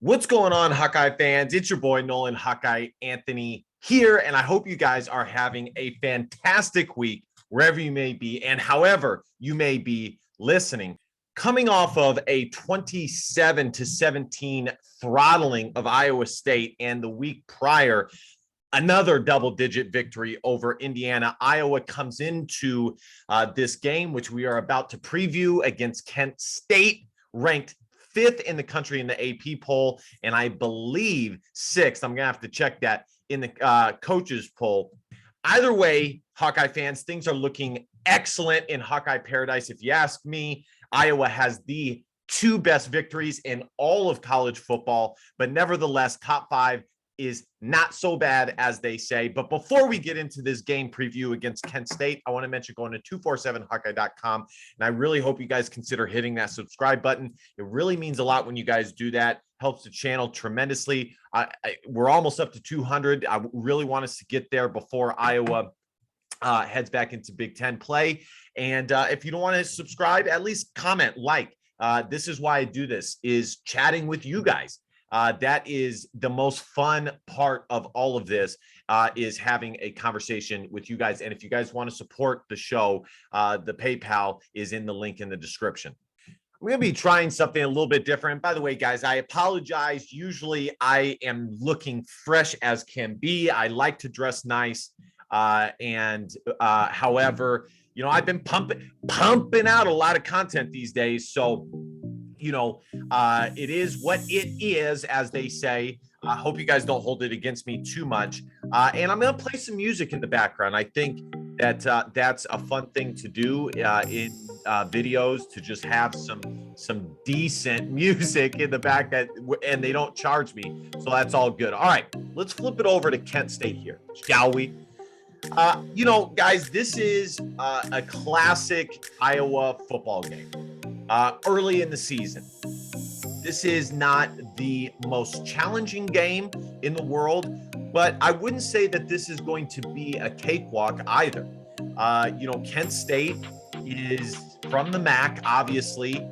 What's going on, Hawkeye fans? It's your boy, Nolan Hawkeye Anthony here, and I hope you guys are having a fantastic week wherever you may be and however you may be listening. Coming off of a 27-17 throttling of Iowa State and the week prior, another double-digit victory over Indiana. Iowa comes into this game, which we are about to preview, against Kent State, ranked fifth in the country in the AP poll, and I believe sixth. I'm going to have to check that in the coaches poll. Either way, Hawkeye fans, things are looking excellent in Hawkeye Paradise. If you ask me, Iowa has the two best victories in all of college football, but nevertheless, top five is not so bad as they say. But before we get into this game preview against Kent State, I want to mention going to 247hawkeye.com. And I really hope you guys consider hitting that subscribe button. It really means a lot when you guys do that. Helps the channel tremendously. We're almost up to 200. I really want us to get there before Iowa heads back into Big Ten play. And if you don't want to subscribe, at least comment, like. This is why I do this, is chatting with you guys. That is the most fun part of all of this, is having a conversation with you guys. And if you guys want to support the show, the PayPal is in the link in the description. I'm going to be trying something a little bit different. By the way, guys, I apologize. Usually I am looking fresh as can be. I like to dress nice. However, I've been pumping out a lot of content these days. So, it is what it is, as they say. I hope you guys don't hold it against me too much. And I'm going to play some music in the background. I think that that's a fun thing to do in videos, to just have some decent music in the back, and they don't charge me. So that's all good. All right, let's flip it over to Kent State here, shall we? Guys, this is a classic Iowa football game. Early in the season. This is not the most challenging game in the world, but I wouldn't say that this is going to be a cakewalk either. Kent State is from the MAC, obviously.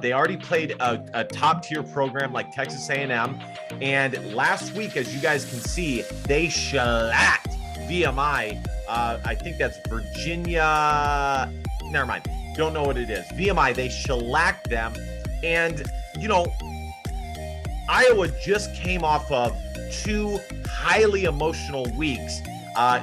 They already played a top-tier program like Texas A&M, and last week, as you guys can see, they shellacked VMI. I think that's Virginia. Never mind. Don't know what it is. VMI, they shellacked them. And, Iowa just came off of two highly emotional weeks.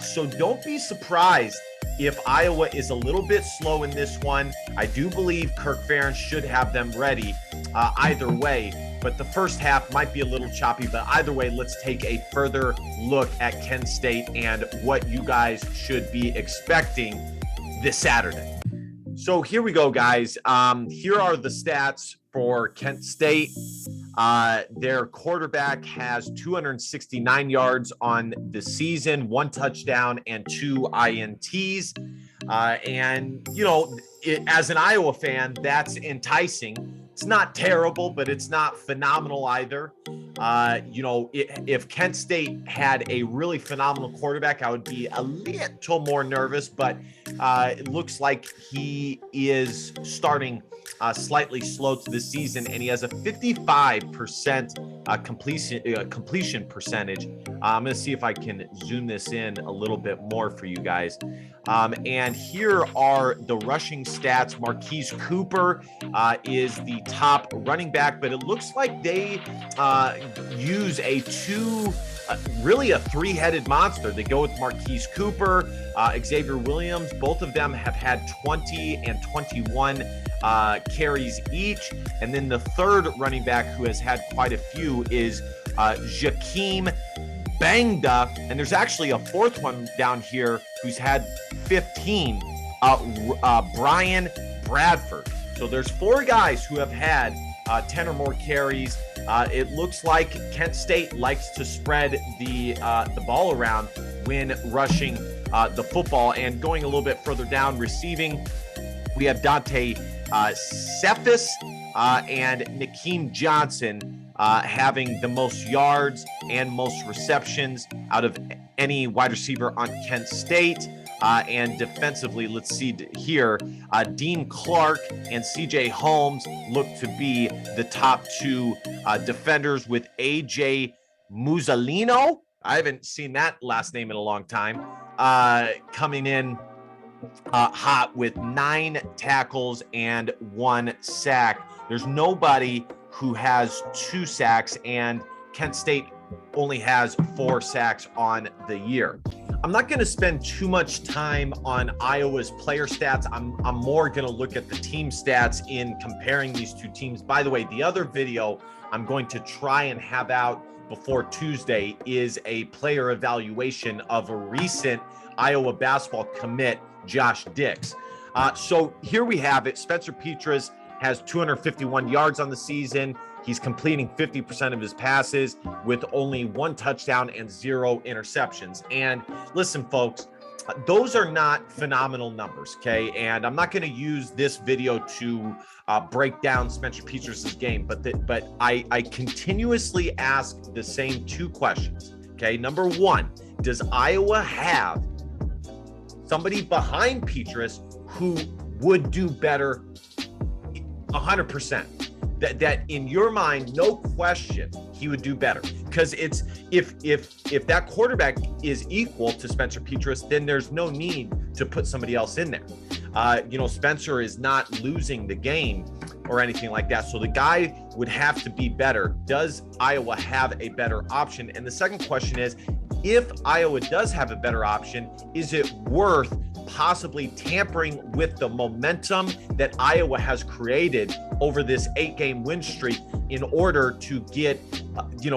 So don't be surprised if Iowa is a little bit slow in this one. I do believe Kirk Ferentz should have them ready either way. But the first half might be a little choppy. But either way, let's take a further look at Kent State and what you guys should be expecting this Saturday. So here we go, guys. Here are the stats for Kent State. Their quarterback has 269 yards on the season, 1 touchdown and 2 INTs. As an Iowa fan, that's enticing. It's not terrible, but it's not phenomenal either. If Kent State had a really phenomenal quarterback, I would be a little more nervous, but it looks like he is starting slightly slow to the season, and he has a 55% completion percentage. I'm going to see if I can zoom this in a little bit more for you guys. And here are the rushing stats. Marquise Cooper is the top running back, but it looks like they use really a three-headed monster. They go with Marquise Cooper, Xavier Williams. Both of them have had 20 and 21 carries each. And then the third running back, who has had quite a few, is Jakeem Bangda. And there's actually a fourth one down here who's had 15, Brian Bradford. So there's 4 guys who have had 10 or more carries. It looks like Kent State likes to spread the ball around when rushing the football. And going a little bit further down, receiving, we have Dante Cephas and Nakeem Johnson having the most yards and most receptions out of any wide receiver on Kent State. And defensively, let's see here, Dean Clark and CJ Holmes look to be the top two defenders, with AJ Muzzolino. I haven't seen that last name in a long time. Coming in hot with 9 tackles and 1 sack. There's nobody who has 2 sacks, and Kent State only has 4 sacks on the year. I'm not going to spend too much time on Iowa's player stats. I'm more going to look at the team stats in comparing these two teams. By the way, the other video I'm going to try and have out before Tuesday is a player evaluation of a recent Iowa basketball commit, Josh Dix. So here we have it. Spencer Petras has 251 yards on the season. He's completing 50% of his passes with only 1 touchdown and 0 interceptions. And listen, folks, those are not phenomenal numbers, okay? And I'm not going to use this video to break down Spencer Petras' game, but I continuously ask the same 2 questions, okay? Number 1, does Iowa have somebody behind Petras who would do better 100%? That in your mind, no question, he would do better, because it's if that quarterback is equal to Spencer Petras, then there's no need to put somebody else in there. Spencer is not losing the game or anything like that, so the guy would have to be better. Does Iowa have a better option? And the second question is, if Iowa does have a better option, is it worth possibly tampering with the momentum that Iowa has created over this 8-game win streak in order to get,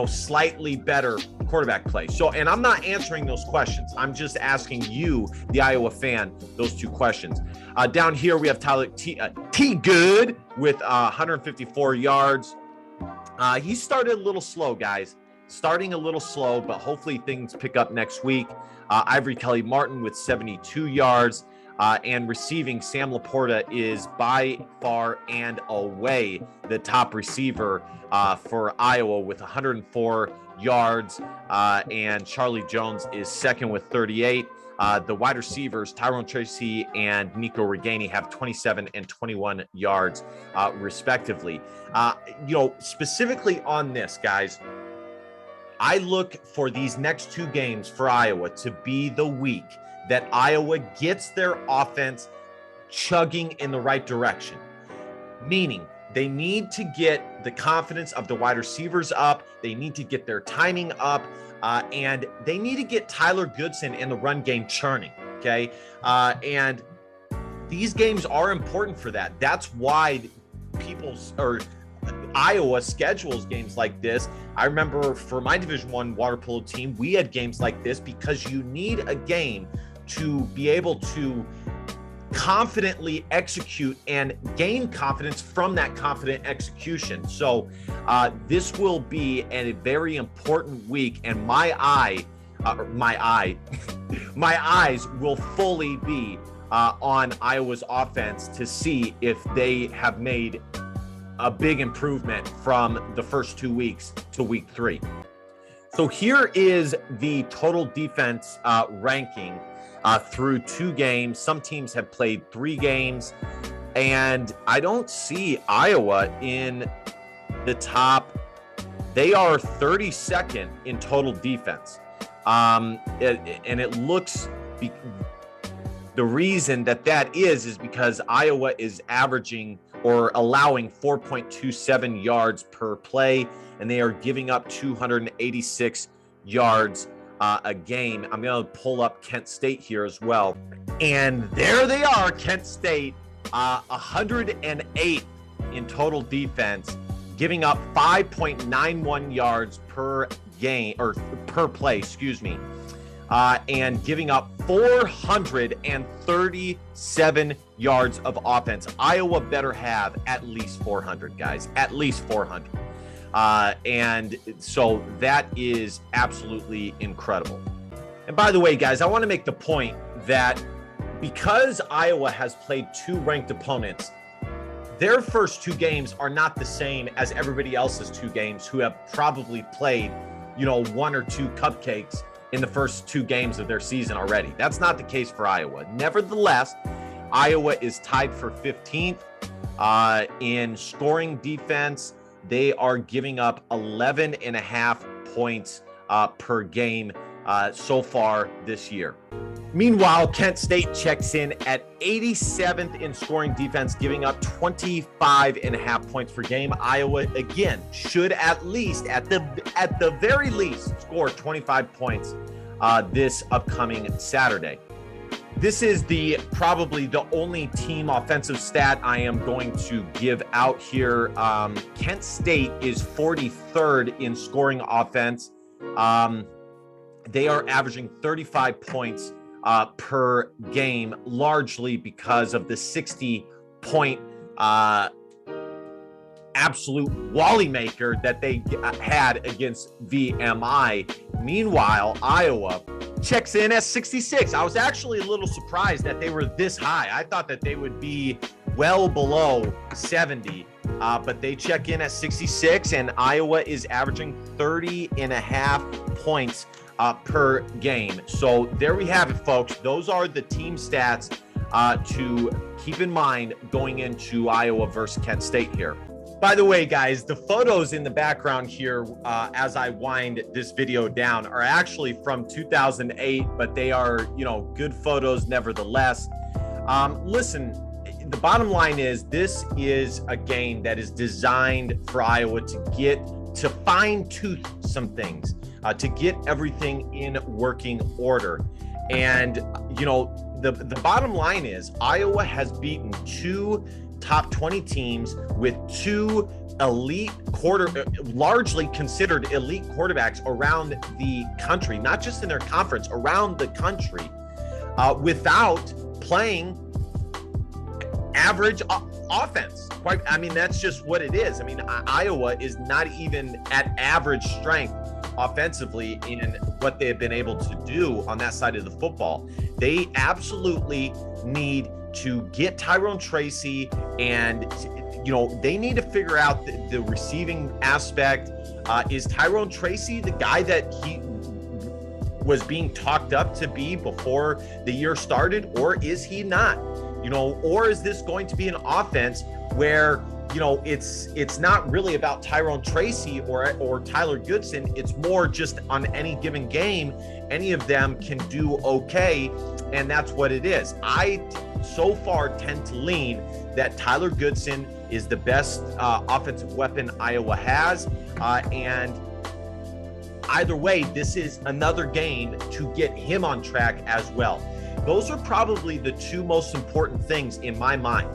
slightly better quarterback play? So, and I'm not answering those questions. I'm just asking you, the Iowa fan, those 2 questions. Down here, we have Tyler T. Good with 154 yards. He started a little slow, guys. Starting a little slow, but hopefully things pick up next week. Ivory Kelly Martin with 72 yards, and receiving, Sam Laporta is by far and away the top receiver for Iowa with 104 yards, and Charlie Jones is second with 38. The wide receivers, Tyrone Tracy and Nico Reganey, have 27 and 21 yards respectively. Specifically on this, guys, I look for these next 2 games for Iowa to be the week that Iowa gets their offense chugging in the right direction, meaning they need to get the confidence of the wide receivers up. They need to get their timing up, and they need to get Tyler Goodson in the run game churning, okay? And these games are important for that. That's why Iowa schedules games like this. I remember for my Division I water polo team, we had games like this because you need a game to be able to confidently execute and gain confidence from that confident execution. So this will be a very important week, and my eyes will fully be on Iowa's offense to see if they have made a big improvement from the first 2 weeks to week 3. So here is the total defense ranking through 2 games. Some teams have played 3 games, and I don't see Iowa in the top. They are 32nd in total defense. And it looks, the reason that is because Iowa is averaging or allowing 4.27 yards per play, and they are giving up 286 yards a game. I'm going to pull up Kent State here as well. And there they are, Kent State, 108 in total defense, giving up 5.91 yards per game, or per play, and giving up 437 yards of offense. Iowa better have at least 400, guys, at least 400. And so that is absolutely incredible. And by the way, guys, I want to make the point that because Iowa has played 2 ranked opponents, their first 2 games are not the same as everybody else's 2 games who have probably played, 1 or 2 cupcakes in the first 2 games of their season already. That's not the case for Iowa. Nevertheless, Iowa is tied for 15th in scoring defense. They are giving up 11.5 points per game so far this year. Meanwhile, Kent State checks in at 87th in scoring defense, giving up 25.5 points per game. Iowa, again, should at least, at the very least, score 25 points this upcoming Saturday. This is probably the only team offensive stat I am going to give out here. Kent State is 43rd in scoring offense. They are averaging 35 points per game, largely because of the 60-point absolute Wally maker that they had against VMI. Meanwhile, Iowa checks in at 66. I was actually a little surprised that they were this high. I thought that they would be well below 70, but they check in at 66, and Iowa is averaging 30.5 points per game. So there we have it, folks. Those are the team stats to keep in mind going into Iowa versus Kent State here. By the way, guys, the photos in the background here as I wind this video down are actually from 2008, but they are, good photos nevertheless. Listen, the bottom line is this is a game that is designed for Iowa to fine-tooth some things, to get everything in working order. And, the bottom line is Iowa has beaten 2 top 20 teams with 2 largely considered elite quarterbacks around the country, not just in their conference, around the country, without playing average offense. That's just what it is. Iowa is not even at average strength offensively in what they have been able to do on that side of the football. They absolutely need to get Tyrone Tracy, and they need to figure out the receiving aspect. Is Tyrone Tracy the guy that he was being talked up to be before the year started, or is he not? Or is this going to be an offense where it's not really about Tyrone Tracy or Tyler Goodson? It's more just on any given game, any of them can do okay, and that's what it is. I so far tend to lean that Tyler Goodson is the best offensive weapon Iowa has, and either way, this is another game to get him on track as well. Those are probably the 2 most important things in my mind,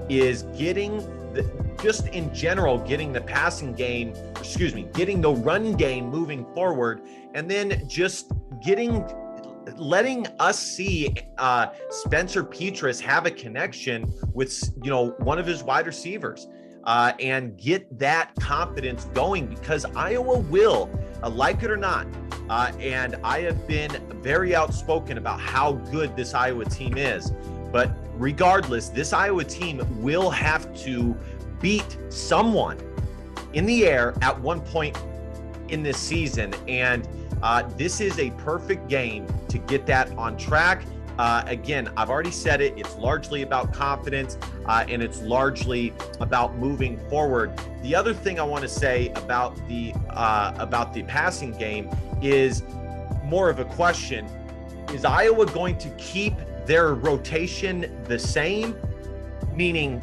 is getting getting the passing game, getting the run game moving forward, and then just letting us see Spencer Petras have a connection with one of his wide receivers, and get that confidence going, because Iowa will, like it or not, and I have been very outspoken about how good this Iowa team is, but regardless, this Iowa team will have to beat someone in the air at one point in this season, and this is a perfect game to get that on track. Again, I've already said it, it's largely about confidence, and it's largely about moving forward. The other thing I want to say about the passing game is more of a question. Is Iowa going to keep their rotation the same, meaning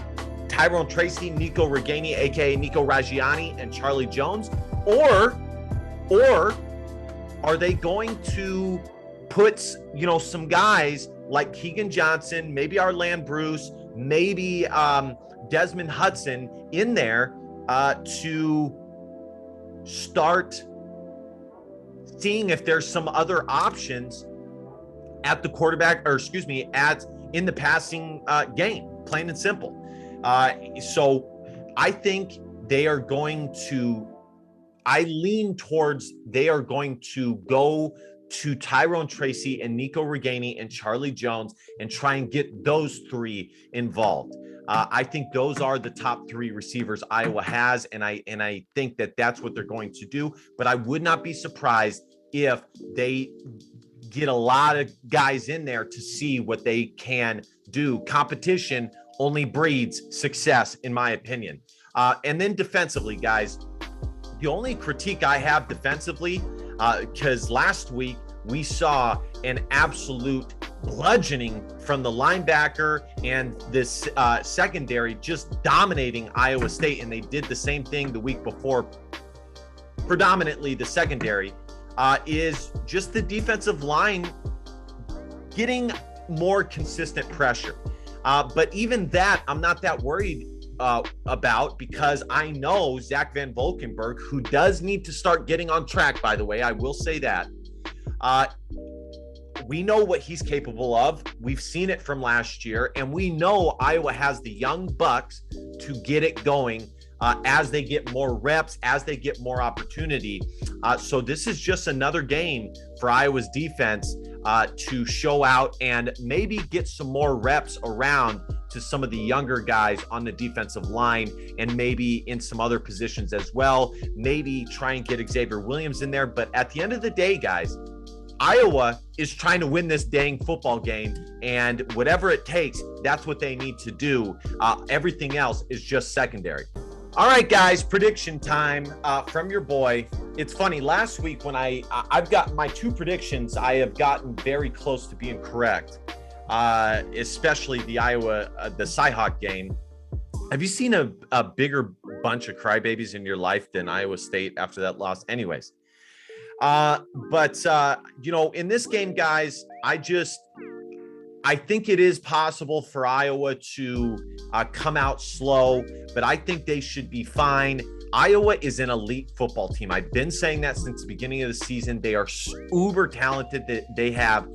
Tyrone Tracy, Nico Reganey, aka Nico Raggiani, and Charlie Jones, or are they going to put some guys like Keegan Johnson, maybe Arland Bruce, maybe Desmond Hudson in there to start seeing if there's some other options at the quarterback, in the passing game, plain and simple. So I think I lean towards they are going to go to Tyrone Tracy and Nico Reganey and Charlie Jones and try and get those 3 involved. I think those are the top 3 receivers Iowa has, and I think that that's what they're going to do. But I would not be surprised if they get a lot of guys in there to see what they can do. Competition only breeds success, in my opinion. And then defensively, guys, the only critique I have defensively, because last week we saw an absolute bludgeoning from the linebacker and this secondary, just dominating Iowa State. And they did the same thing the week before, predominantly the secondary, is just the defensive line getting more consistent pressure. But even that, I'm not that worried about, because I know Zach Van Valkenburg, who does need to start getting on track, by the way, I will say that. We know what he's capable of. We've seen it from last year, and we know Iowa has the young bucks to get it going as they get more reps, as they get more opportunity. So this is just another game for Iowa's defense to show out and maybe get some more reps around to some of the younger guys on the defensive line, and maybe in some other positions as well. Maybe try and get Xavier Williams in there. But at the end of the day, guys, Iowa is trying to win this dang football game, and whatever it takes, that's what they need to do. Everything else is just secondary. All right, guys, prediction time from your boy. It's funny, last week when I've got my two predictions, I have gotten very close to being correct, especially the the Cyhawk game. Have you seen a bigger bunch of crybabies in your life than Iowa State after that loss? Anyways, but in this game, guys, I think it is possible for Iowa to come out slow, but I think they should be fine. Iowa is an elite football team. I've been saying that since the beginning of the season. They are uber talented. They have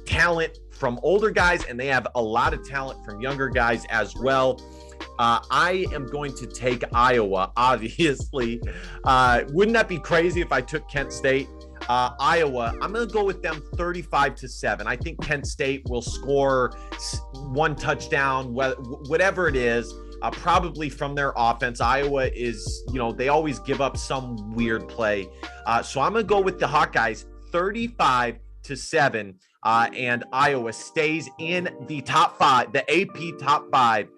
talent from older guys, and they have a lot of talent from younger guys as well. I am going to take Iowa, obviously. Wouldn't that be crazy if I took Kent State? Iowa, I'm going to go with them 35-7. I think Kent State will score one touchdown, whatever it is, probably from their offense. Iowa is, they always give up some weird play. So I'm going to go with the Hawkeyes 35-7. And Iowa stays in the top five, the AP top five,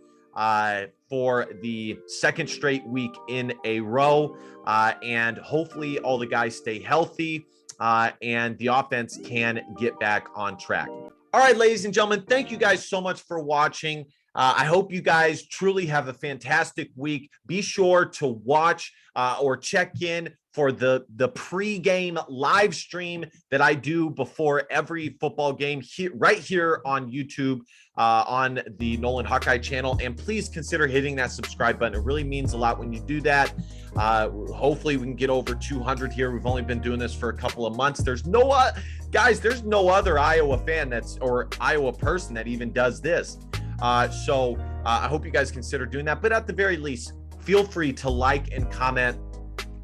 for the second straight week in a row. And hopefully all the guys stay healthy and the offense can get back on track. All right, ladies and gentlemen, thank you guys so much for watching. I hope you guys truly have a fantastic week. Be sure to watch or check in for the pre-game live stream that I do before every football game right here on YouTube on the Nolan Hawkeye channel. And please consider hitting that subscribe button. It really means a lot when you do that. Hopefully we can get over 200 here. We've only been doing this for a couple of months. There's no other Iowa fan or Iowa person that even does this. So I hope you guys consider doing that. But at the very least, feel free to like and comment.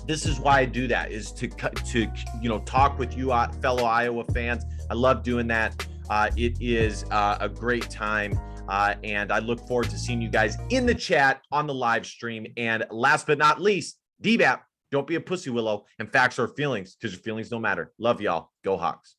This is why I do that, is to talk with you fellow Iowa fans. I love doing that. It is a great time. And I look forward to seeing you guys in the chat on the live stream. And last but not least, DBAP, don't be a pussy willow, and facts are feelings, because your feelings don't matter. Love y'all. Go Hawks.